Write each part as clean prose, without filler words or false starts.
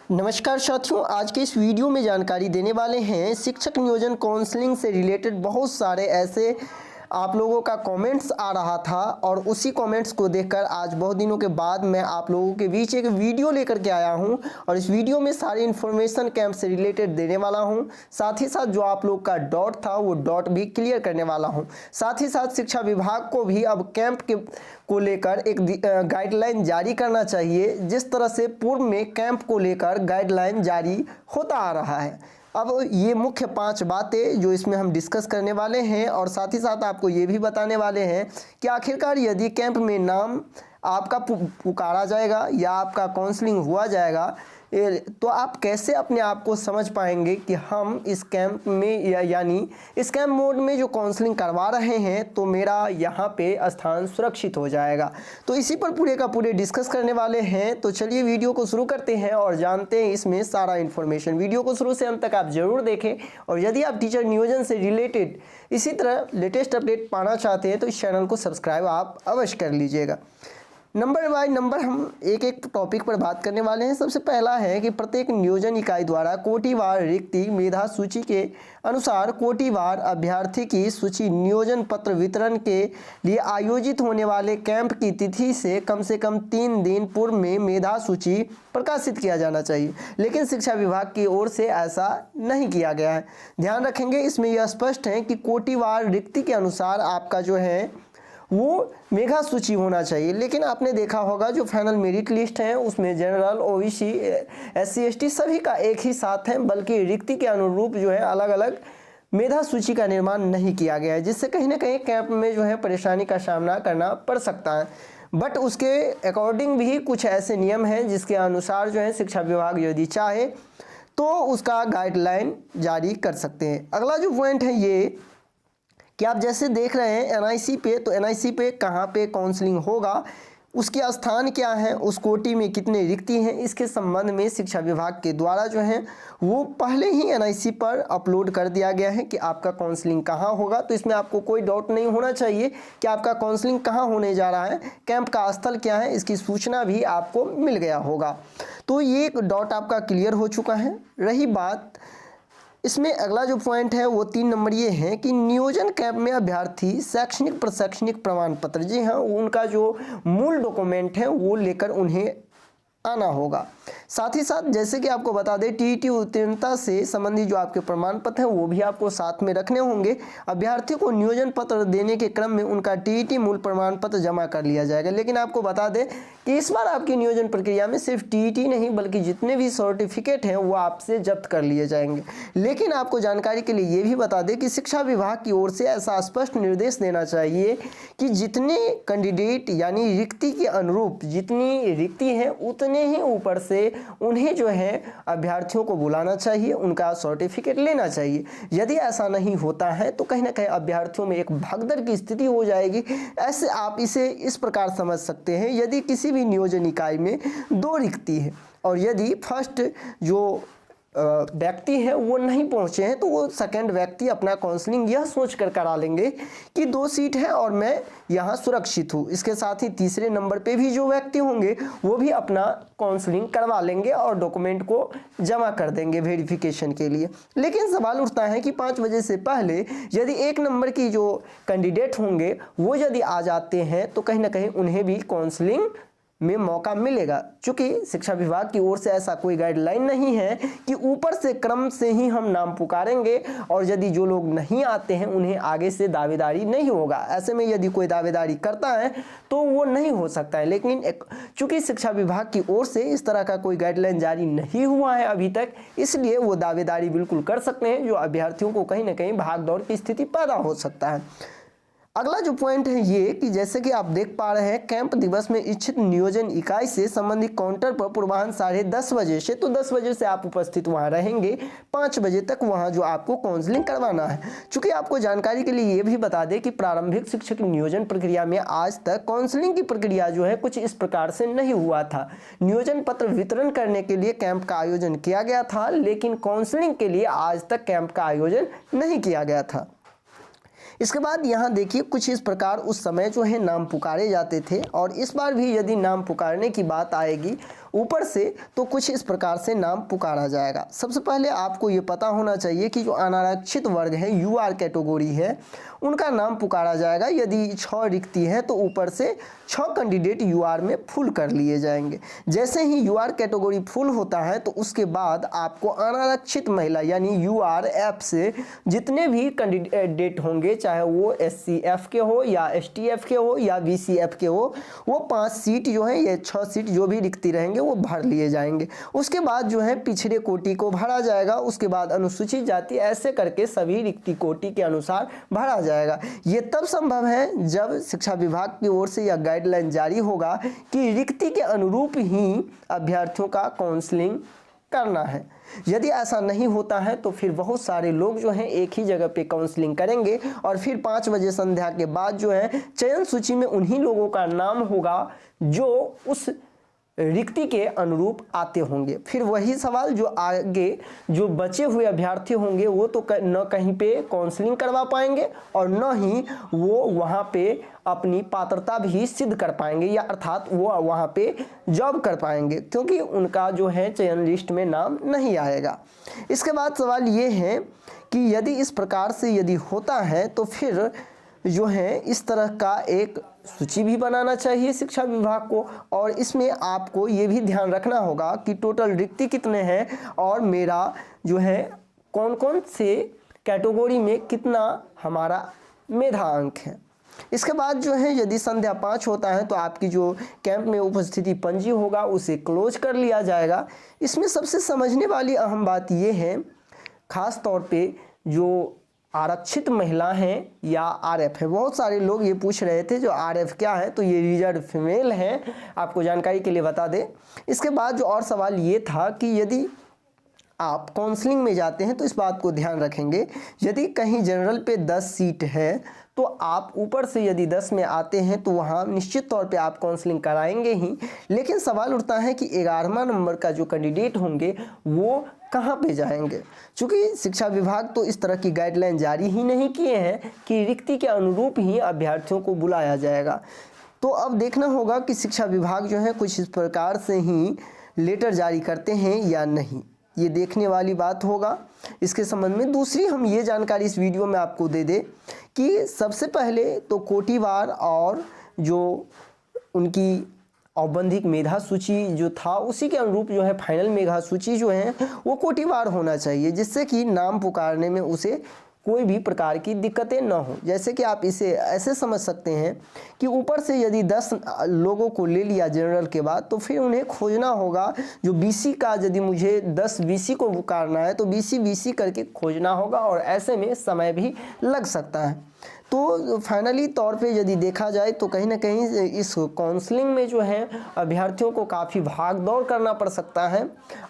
नमस्कार साथियों, आज के इस वीडियो में जानकारी देने वाले हैं शिक्षक नियोजन काउंसलिंग से रिलेटेड। बहुत सारे ऐसे आप लोगों का कमेंट्स आ रहा था और उसी कमेंट्स को देखकर आज बहुत दिनों के बाद मैं आप लोगों के बीच एक वीडियो लेकर के आया हूं और इस वीडियो में सारी इन्फॉर्मेशन कैंप से रिलेटेड देने वाला हूं। साथ ही साथ जो आप लोग का डाउट था वो डाउट भी क्लियर करने वाला हूं। साथ ही साथ शिक्षा विभाग को भी अब कैंप को लेकर एक गाइडलाइन जारी करना चाहिए, जिस तरह से पूर्व में कैंप को लेकर गाइडलाइन जारी होता आ रहा है। अब ये मुख्य 5 बातें जो इसमें हम डिस्कस करने वाले हैं और साथ ही साथ आपको ये भी बताने वाले हैं कि आखिरकार यदि कैंप में नाम आपका पुकारा जाएगा या आपका काउंसलिंग हुआ जाएगा तो आप कैसे अपने आप को समझ पाएंगे कि हम इस कैंप में यानी इस कैंप मोड में जो काउंसलिंग करवा रहे हैं तो मेरा यहाँ पे स्थान सुरक्षित हो जाएगा। तो इसी पर पूरे का पूरे डिस्कस करने वाले हैं। तो चलिए वीडियो को शुरू करते हैं और जानते हैं इसमें सारा इन्फॉर्मेशन। वीडियो को शुरू से अंत तक आप जरूर देखें और यदि आप टीचर नियोजन से रिलेटेड इसी तरह लेटेस्ट अपडेट पाना चाहते हैं तो इस चैनल को सब्सक्राइब आप अवश्य कर लीजिएगा। नंबर बाय नंबर हम एक एक टॉपिक पर बात करने वाले हैं। सबसे पहला है कि प्रत्येक नियोजन इकाई द्वारा कोटिवार रिक्ति मेधा सूची के अनुसार कोटिवार अभ्यर्थी की सूची नियोजन पत्र वितरण के लिए आयोजित होने वाले कैंप की तिथि से कम 3 दिन पूर्व में मेधा सूची प्रकाशित किया जाना चाहिए, लेकिन शिक्षा विभाग की ओर से ऐसा नहीं किया गया है। ध्यान रखेंगे, इसमें यह स्पष्ट है कि कोटिवार रिक्ति के अनुसार आपका जो है वो मेगा सूची होना चाहिए। लेकिन आपने देखा होगा जो फाइनल मेरिट लिस्ट है उसमें जनरल, ओबीसी, एससी, एसटी सभी का एक ही साथ है, बल्कि रिक्ति के अनुरूप जो है अलग अलग मेधा सूची का निर्माण नहीं किया गया है, जिससे कहीं ना कहीं कैंप में जो है परेशानी का सामना करना पड़ सकता है। बट उसके अकॉर्डिंग भी कुछ ऐसे नियम हैं जिसके अनुसार जो है शिक्षा विभाग यदि चाहे तो उसका गाइडलाइन जारी कर सकते हैं। अगला जो पॉइंट है ये कि आप जैसे देख रहे हैं एनआईसी पे, तो एनआईसी पे कहाँ पे काउंसलिंग होगा, उसके स्थान क्या है, उस कोटि में कितने रिक्ति हैं, इसके संबंध में शिक्षा विभाग के द्वारा जो है वो पहले ही एनआईसी पर अपलोड कर दिया गया है कि आपका काउंसलिंग कहाँ होगा। तो इसमें आपको कोई डाउट नहीं होना चाहिए कि आपका काउंसलिंग कहाँ होने जा रहा है, कैंप का स्थल क्या है, इसकी सूचना भी आपको मिल गया होगा। तो ये डाउट आपका क्लियर हो चुका है। रही बात इसमें अगला जो पॉइंट है वो 3 नंबर ये है कि नियोजन कैंप में अभ्यर्थी शैक्षणिक प्रशैक्षणिक प्रमाण पत्र, जी हाँ, उनका जो मूल डॉक्यूमेंट है वो लेकर उन्हें आना होगा। साथ ही साथ जैसे कि आपको बता दें टीईटी उत्तीर्णता से संबंधित जो आपके प्रमाण पत्र हैं वो भी आपको साथ में रखने होंगे। अभ्यर्थी को नियोजन पत्र देने के क्रम में उनका टीईटी मूल प्रमाण पत्र जमा कर लिया जाएगा। लेकिन आपको बता दें कि इस बार आपकी नियोजन प्रक्रिया में सिर्फ टीईटी नहीं बल्कि जितने भी सर्टिफिकेट हैं वो आपसे जब्त कर लिए जाएंगे। लेकिन आपको जानकारी के लिए ये भी बता दें कि शिक्षा विभाग की ओर से ऐसा स्पष्ट निर्देश देना चाहिए कि जितने कैंडिडेट यानी रिक्ति के अनुरूप जितनी रिक्ति है उतने ही ऊपर से उन्हें जो है अभ्यर्थियों को बुलाना चाहिए, उनका सर्टिफिकेट लेना चाहिए। यदि ऐसा नहीं होता है तो कहीं ना कहीं अभ्यर्थियों में एक भगदड़ की स्थिति हो जाएगी। ऐसे आप इसे इस प्रकार समझ सकते हैं, यदि किसी भी नियोजन इकाई में 2 रिक्ति है और यदि फर्स्ट जो व्यक्ति है वो नहीं पहुंचे हैं तो वो सेकंड व्यक्ति अपना काउंसलिंग यह सोच कर करा लेंगे कि 2 सीट है और मैं यहाँ सुरक्षित हूँ। इसके साथ ही तीसरे नंबर पे भी जो व्यक्ति होंगे वो भी अपना काउंसलिंग करवा लेंगे और डॉक्यूमेंट को जमा कर देंगे वेरिफिकेशन के लिए। लेकिन सवाल उठता है कि 5 बजे से पहले यदि 1 नंबर की जो कैंडिडेट होंगे वो यदि आ जाते हैं तो कहीं ना कहीं उन्हें भी काउंसलिंग में मौका मिलेगा। चूंकि शिक्षा विभाग की ओर से ऐसा कोई गाइडलाइन नहीं है कि ऊपर से क्रम से ही हम नाम पुकारेंगे और यदि जो लोग नहीं आते हैं उन्हें आगे से दावेदारी नहीं होगा। ऐसे में यदि कोई दावेदारी करता है तो वो नहीं हो सकता है। लेकिन चूंकि शिक्षा विभाग की ओर से इस तरह का कोई गाइडलाइन जारी नहीं हुआ है अभी तक, इसलिए वो दावेदारी बिल्कुल कर सकते हैं, जो अभ्यर्थियों को कहीं ना कहीं भाग दौड़ की स्थिति पैदा हो सकता है। अगला जो पॉइंट है ये कि जैसे कि आप देख पा रहे हैं कैंप दिवस में इच्छित नियोजन इकाई से संबंधित काउंटर पर पूर्वाह्न 10:30 बजे से, तो 10 बजे से आप उपस्थित वहां रहेंगे, 5 बजे तक वहां जो आपको काउंसलिंग करवाना है। चूंकि आपको जानकारी के लिए ये भी बता दें कि प्रारंभिक शिक्षक नियोजन प्रक्रिया में आज तक काउंसलिंग की प्रक्रिया जो है कुछ इस प्रकार से नहीं हुआ था। नियोजन पत्र वितरण करने के लिए कैंप का आयोजन किया गया था, लेकिन काउंसलिंग के लिए आज तक कैंप का आयोजन नहीं किया गया था। इसके बाद यहाँ देखिए कुछ इस प्रकार उस समय जो है नाम पुकारे जाते थे और इस बार भी यदि नाम पुकारने की बात आएगी ऊपर से तो कुछ इस प्रकार से नाम पुकारा जाएगा। सबसे पहले आपको ये पता होना चाहिए कि जो अनारक्षित वर्ग है, यूआर कैटेगरी है, उनका नाम पुकारा जाएगा। यदि 6 रिक्ति है तो ऊपर से 6 कैंडिडेट यूआर में फुल कर लिए जाएंगे। जैसे ही यूआर कैटेगरी फुल होता है तो उसके बाद आपको अनारक्षित महिला यानी यूआरएफ से जितने भी कैंडिडेट होंगे, चाहे वो एससीएफ के हो या एसटीएफ के हो या बीसीएफ के हो, वो 5 सीट जो है, ये 6 सीट जो भी रिक्ति रहेंगे वो भर लिए जाएंगे। उसके बाद जो है पिछड़े कोटि को भरा जाएगा। उसके बाद अनुसूचित जाति, ऐसे करके सभी रिक्ति कोटि के अनुसार भरा जाएगा। ये तब संभव है जब शिक्षा विभाग की ओर से यह गाइडलाइन जारी होगा कि रिक्ति के अनुरूप ही अभ्यर्थियों का काउंसलिंग करना है। यदि ऐसा नहीं होता है तो फिर बहुत सारे लोग जो हैं एक ही जगह पे काउंसलिंग करेंगे और फिर 5 बजे संध्या के बाद जो है चयन सूची में उन्हीं लोगों का नाम होगा जो उस रिक्ति के अनुरूप आते होंगे। फिर वही सवाल, जो आगे जो बचे हुए अभ्यर्थी होंगे वो तो न कहीं पे काउंसलिंग करवा पाएंगे और न ही वो वहाँ पे अपनी पात्रता भी सिद्ध कर पाएंगे, या अर्थात वो वहाँ पे जॉब कर पाएंगे, क्योंकि उनका जो है चयन लिस्ट में नाम नहीं आएगा। इसके बाद सवाल ये है कि यदि इस प्रकार से यदि होता है तो फिर जो है इस तरह का एक सूची भी बनाना चाहिए शिक्षा विभाग को, और इसमें आपको ये भी ध्यान रखना होगा कि टोटल रिक्ति कितने हैं और मेरा जो है कौन कौन से कैटेगरी में कितना हमारा मेधा अंक है। इसके बाद जो है यदि संध्या 5 होता है तो आपकी जो कैंप में उपस्थिति पंजी होगा उसे क्लोज कर लिया जाएगा। इसमें सबसे समझने वाली अहम बात ये है, खास तौर पे जो आरक्षित महिला हैं या आरएफ है। बहुत सारे लोग ये पूछ रहे थे जो आरएफ क्या है, तो ये रिजर्व फीमेल है, आपको जानकारी के लिए बता दें। इसके बाद जो और सवाल ये था कि यदि आप काउंसलिंग में जाते हैं तो इस बात को ध्यान रखेंगे, यदि कहीं जनरल पे 10 सीट है तो आप ऊपर से यदि 10 में आते हैं तो वहाँ निश्चित तौर पे आप काउंसलिंग कराएंगे ही। लेकिन सवाल उठता है कि 11वां नंबर का जो कैंडिडेट होंगे वो कहाँ पे जाएंगे, क्योंकि शिक्षा विभाग तो इस तरह की गाइडलाइन जारी ही नहीं किए हैं कि रिक्ति के अनुरूप ही अभ्यर्थियों को बुलाया जाएगा। तो अब देखना होगा कि शिक्षा विभाग जो है कुछ इस प्रकार से ही लेटर जारी करते हैं या नहीं, ये देखने वाली बात होगा। इसके संबंध में दूसरी हम ये जानकारी इस वीडियो में आपको दे दें कि सबसे पहले तो कोटिवार और जो उनकी औबंधिक मेधा सूची जो था उसी के अनुरूप जो है फाइनल मेधा सूची जो है वो कोटिवार होना चाहिए, जिससे कि नाम पुकारने में उसे कोई भी प्रकार की दिक्कतें न हो। जैसे कि आप इसे ऐसे समझ सकते हैं कि ऊपर से यदि 10 लोगों को ले लिया जनरल के बाद तो फिर उन्हें खोजना होगा, जो बीसी का यदि मुझे 10 बीसी को पुकारना है तो बीसी करके खोजना होगा और ऐसे में समय भी लग सकता है। तो फाइनली तौर पे यदि देखा जाए तो कहीं ना कहीं इस काउंसलिंग में जो है अभ्यर्थियों को काफ़ी भाग दौड़ करना पड़ सकता है,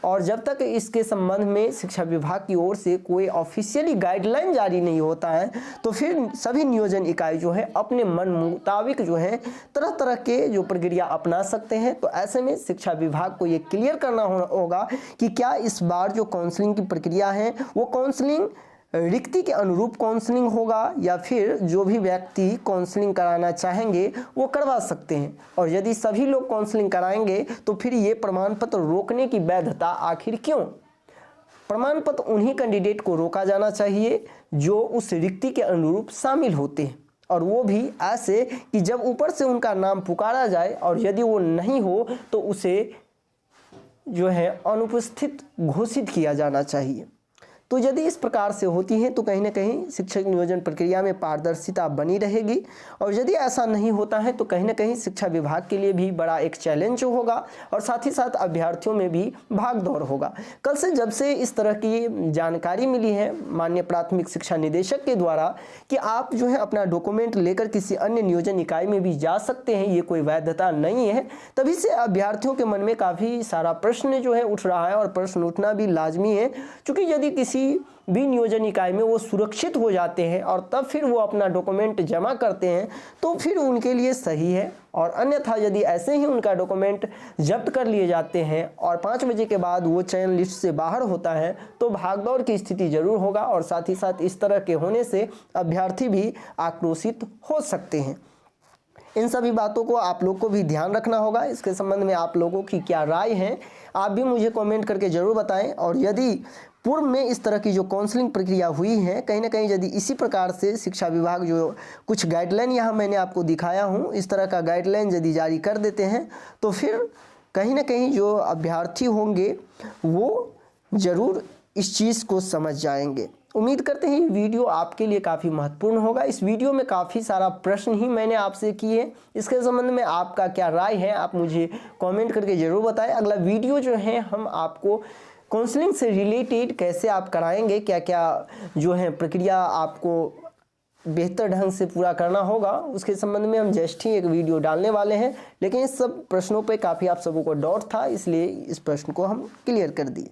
और जब तक इसके संबंध में शिक्षा विभाग की ओर से कोई ऑफिशियली गाइडलाइन जारी नहीं होता है तो फिर सभी नियोजन इकाई जो है अपने मन मुताबिक जो है तरह तरह के जो प्रक्रिया अपना सकते हैं। तो ऐसे में शिक्षा विभाग को ये क्लियर करना होगा कि क्या इस बार जो काउंसलिंग की प्रक्रिया है वो काउंसलिंग रिक्ति के अनुरूप काउंसलिंग होगा या फिर जो भी व्यक्ति काउंसलिंग कराना चाहेंगे वो करवा सकते हैं। और यदि सभी लोग काउंसलिंग कराएंगे तो फिर ये प्रमाण पत्र रोकने की वैधता आखिर क्यों? प्रमाण पत्र उन्हीं कैंडिडेट को रोका जाना चाहिए जो उस रिक्ति के अनुरूप शामिल होते हैं, और वो भी ऐसे कि जब ऊपर से उनका नाम पुकारा जाए और यदि वो नहीं हो तो उसे जो है अनुपस्थित घोषित किया जाना चाहिए। तो यदि इस प्रकार से होती हैं तो कहीं ना कहीं शिक्षक नियोजन प्रक्रिया में पारदर्शिता बनी रहेगी, और यदि ऐसा नहीं होता है तो कहीं ना कहीं शिक्षा विभाग के लिए भी बड़ा एक चैलेंज होगा और साथ ही साथ अभ्यर्थियों में भी भाग दौड़ होगा। कल से जब से इस तरह की जानकारी मिली है माननीय प्राथमिक शिक्षा निदेशक के द्वारा कि आप जो है अपना डॉक्यूमेंट लेकर किसी अन्य नियोजन इकाई में भी जा सकते हैं, ये कोई वैधता नहीं है, तभी से अभ्यर्थियों के मन में काफ़ी सारा प्रश्न जो है उठ रहा है, और प्रश्न उठना भी लाजमी है, क्योंकि यदि किसी भी नियोजन इकाई में वो सुरक्षित हो जाते हैं और तब फिर वो अपना डॉक्यूमेंट जमा करते हैं तो फिर उनके लिए सही है, और अन्यथा यदि ऐसे ही उनका डॉक्यूमेंट जब्त कर लिए जाते हैं और 5 बजे के बाद वो चयन लिस्ट से बाहर होता है तो भागदौड़ की स्थिति जरूर होगा, और साथ ही साथ इस तरह के होने से अभ्यर्थी भी आक्रोशित हो सकते हैं। इन सभी बातों को आप लोग को भी ध्यान रखना होगा। इसके संबंध में आप लोगों की क्या राय है आप भी मुझे कमेंट करके ज़रूर बताएं। और यदि पूर्व में इस तरह की जो काउंसलिंग प्रक्रिया हुई है, कहीं ना कहीं यदि इसी प्रकार से शिक्षा विभाग जो कुछ गाइडलाइन यहाँ मैंने आपको दिखाया हूँ, इस तरह का गाइडलाइन यदि जारी कर देते हैं तो फिर कहीं ना कहीं जो अभ्यर्थी होंगे वो ज़रूर इस चीज़ को समझ जाएंगे। उम्मीद करते हैं ये वीडियो आपके लिए काफ़ी महत्वपूर्ण होगा। इस वीडियो में काफ़ी सारा प्रश्न ही मैंने आपसे किए, इसके संबंध में आपका क्या राय है आप मुझे कमेंट करके ज़रूर बताएं। अगला वीडियो जो है हम आपको काउंसलिंग से रिलेटेड कैसे आप कराएंगे, क्या क्या जो है प्रक्रिया आपको बेहतर ढंग से पूरा करना होगा, उसके संबंध में हम जस्ट ही एक वीडियो डालने वाले हैं। लेकिन इस सब प्रश्नों पे काफ़ी आप सबों को डाउट था, इसलिए इस प्रश्न को हम क्लियर कर दिए।